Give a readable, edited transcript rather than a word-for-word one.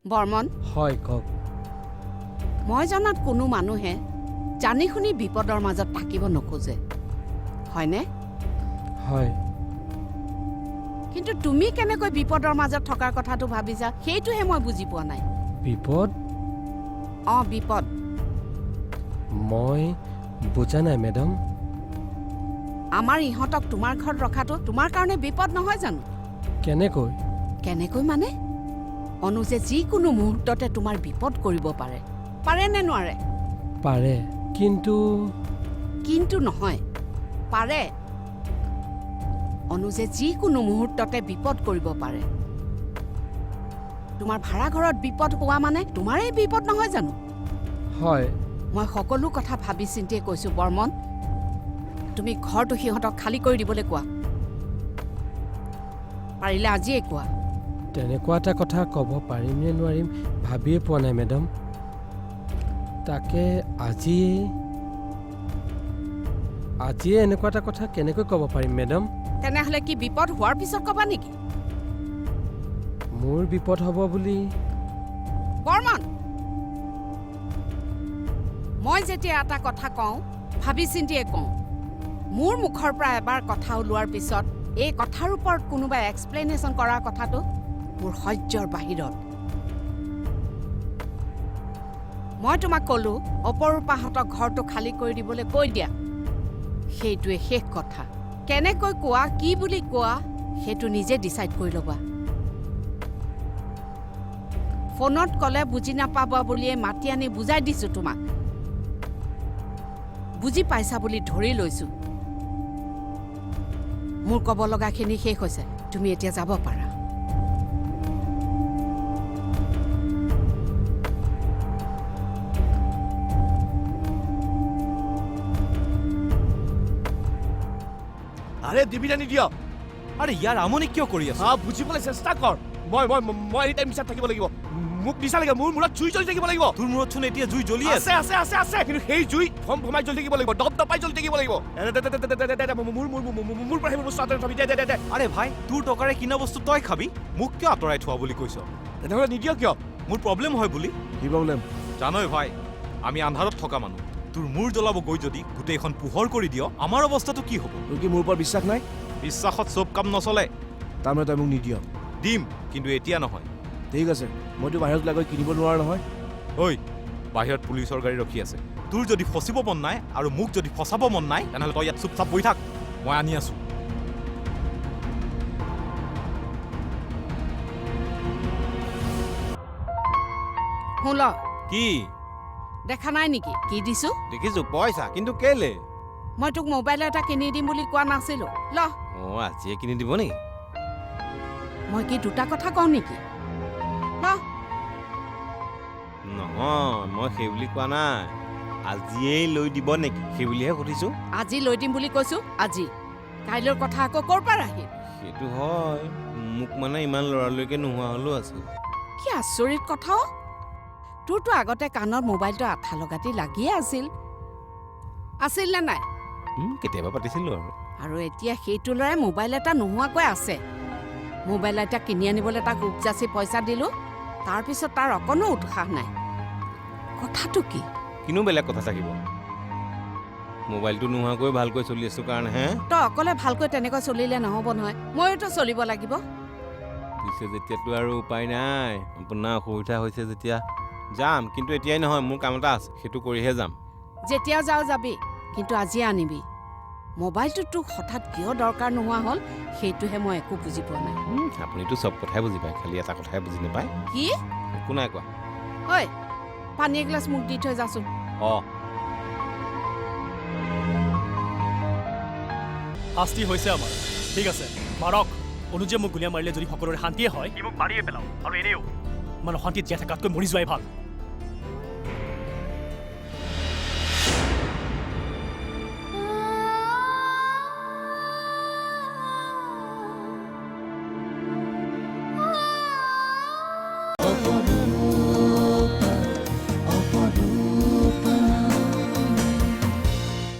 বৰ্মন হয় কওক মই জনাত কোনো মানুহে জানি শুনি বিপদৰ মাজত থাকিব নোখোজে হয়নে হয় কিন্তু তুমি কেনেকৈ বিপদৰ মাজত থকাৰ কথাটো ভাবিছা সেইটোহে মই বুজি পোৱা নাই বিপদ বিপদ মই বুজা নাই মেডাম আমাৰ ইহঁতক তোমাৰ ঘৰত ৰখাটো তোমাৰ কাৰণে বিপদ নহয় জানো কেনেকৈ কেনেকৈ মানে অনুজে যিকোনো মুহূৰ্ততে তোমাৰ বিপদ কৰিব পাৰে নে নোৱাৰে পাৰে কিন্তু নহয় পাৰে অনুজে যিকোনো মুহূৰ্ততে বিপদ কৰিব পাৰে তোমাৰ ভাড়া ঘৰত বিপদ হোৱা মানে তোমাৰেই বিপদ নহয় জানো হয় মই সকলো কথা ভাবি চিন্তিয়ে কৈছো বৰ্মন তুমি ঘৰটো সিহঁতক খালী কৰি দিবলৈ কোৱা পাৰিলে আজিয়ে কোৱা তেনেকুৱা এটা কথা ক'ব পাৰিম নে নোৱাৰিম ভাবিয়ে পোৱা নাই মেডাম তাকে আজিয়ে এনেকুৱা এটা কথা কেনেকৈ ক'ব পাৰিম মেডাম তেনেহ'লে কি বিপদ হোৱাৰ পিছত ক'বা নেকি মোৰ বিপদ হ'ব বুলি বৰ্মন মই যেতিয়া এটা কথা কওঁ ভাবি চিন্তিয়ে কওঁ মোৰ মুখৰ পৰা এবাৰ কথা ওলোৱাৰ পিছত এই কথাৰ ওপৰত কোনোবাই এক্সপ্লেনেশ্যন কৰাৰ কথাটো মোৰ সহ্যৰ বাহিৰত মই তোমাক ক'লো অপৰূপাহঁতক ঘৰটো খালী কৰি দিবলৈ কৈ দিয়া সেইটোৱে শেষ কথা কেনেকৈ কোৱা কি বুলি কোৱা সেইটো নিজে ডিচাইড কৰি ল'বা ফোনত ক'লে বুজি নাপাব বুলিয়ে মাতি আনি বুজাই দিছো তোমাক বুজি পাইছা বুলি ধৰি লৈছো মোৰ ক'ব লগাখিনি শেষ হৈছে তুমি এতিয়া যাব পাৰা আৰে দিবি জানি দিয় আৰে ইয়াৰ আমনি কিয় কৰি আছ বুজিবলৈ চেষ্টা কৰ মই এই টাইম বিচাৰ থাকিব লাগিব মোক দিছা লাগে মোৰ মূৰত জুই জ্বলি থাকিব লাগিব তোৰ মূৰত চোন এতিয়া জুই জ্বলি আছে আছে কিন্তু সেই জুই ভমাই জ্বলি থাকিব লাগিব দপাই জ্বলি থাকিব লাগিব মোৰ পৰা সেইবোৰ বস্তু আঁতৰাই থবি দে আৰে ভাই তোৰ টকাৰে কিনা বস্তু তই খাবি মোক কিয় আঁতৰাই থোৱা বুলি কৈছ তেনেহ'লে নিদিয় কিয় মোৰ প্ৰব্লেম হয় বুলি কি প্ৰব্লেম জানই ভাই আমি আন্ধাৰত থকা মানুহ তোৰ মূৰ জ্বলাব গৈ যদি গোটেইখন পোহৰ কৰি দিয় আমাৰ অৱস্থাটো কি হ'ব তোৰ কি মোৰ ওপৰত বিশ্বাস নাই বিশ্বাসত চব কাম নচলে তাৰমানে তই মোক নিদিয় দিম কিন্তু এতিয়া নহয় ঠিক আছে মইতো বাহিৰত ওলাই গৈ কিনিব নোৱাৰা নহয় ঐ বাহিৰত পুলিচৰ গাড়ী ৰখি আছে তোৰ যদি ফচিব মন নাই আৰু মোক যদি ফচাব মন নাই তেনেহ'লে তই ইয়াত চুপচাপ বহি থাক মই আনি আছো শুন কি দেখা নাই নেকি কি দিছো দেখিছো পইচা কিন্তু কেলে মই তোক মোবাইল এটা কিনি দিম বুলি কোৱা নাছিলো ল আজিয়ে কিনি দিব নেকি মই কি দুটা কথা কওঁ নেকি নহয় মই সেই বুলি কোৱা নাই আজিয়েই লৈ দিব নেকি সেই বুলিহে সুধিছো আজি লৈ দিম বুলি কৈছো আজি কাইলৈৰ কথা আকৌ ক'ৰ পৰা আহিল সেইটো হয় মোক মানে ইমান লৰালৰিকে নোহোৱা হলেও আছিল কি আচৰিত কথা তোৰতো আগতে কাণৰ মোবাইলটো আঠা লগাটি লাগিয়ে আছিল নে নাই কেতিয়াবা পাতিছিলো আৰু এতিয়া সেইটো ল'ৰাই মোবাইল এটা নোহোৱাকৈ আছে মোবাইল এটা কিনি আনিবলৈ তাক উপজাচি পইচা দিলো তাৰপিছত তাৰ অকণো উৎসাহ নাই কথাটো কি কিনো বেলেগ কথা থাকিব মোবাইলটো নোহোৱাকৈ ভালকৈ চলি আছো কাৰণে হে তই অকলে ভালকৈ তেনেকৈ চলিলে নহ'ব নহয় ময়োতো চলিব লাগিব পিছে যেতিয়াতো আৰু উপায় নাই আপোনাৰ অসুবিধা হৈছে যেতিয়া যাম কিন্তু এতিয়াই নহয় মোৰ কাম এটা আছে সেইটো কৰিহে যাম যেতিয়া যাও যাবি কিন্তু আজিয়ে আনিবি মোবাইলটো তোক হঠাৎ কিয় দৰকাৰ নোহোৱা হ'ল সেইটোহে মই একো বুজি পোৱা নাই আপুনিতো চব কথাই বুজি পায় খালি এটা কথাই বুজি নাপায় কি একো নাই কোৱা ঐ পানী এগিলাচ মোক দি থৈ যাচোন শাস্তি হৈছে আমাৰ ঠিক আছে মাৰক অনুজে মোক গুলীয়া মাৰিলে যদি সকলোৰে শান্তিয়ে হয় সি মোক মাৰিয়ে পেলাও আৰু এনেও ইমান অশান্তিত জীয়াই থকাতকৈ মৰি যোৱাই ভাল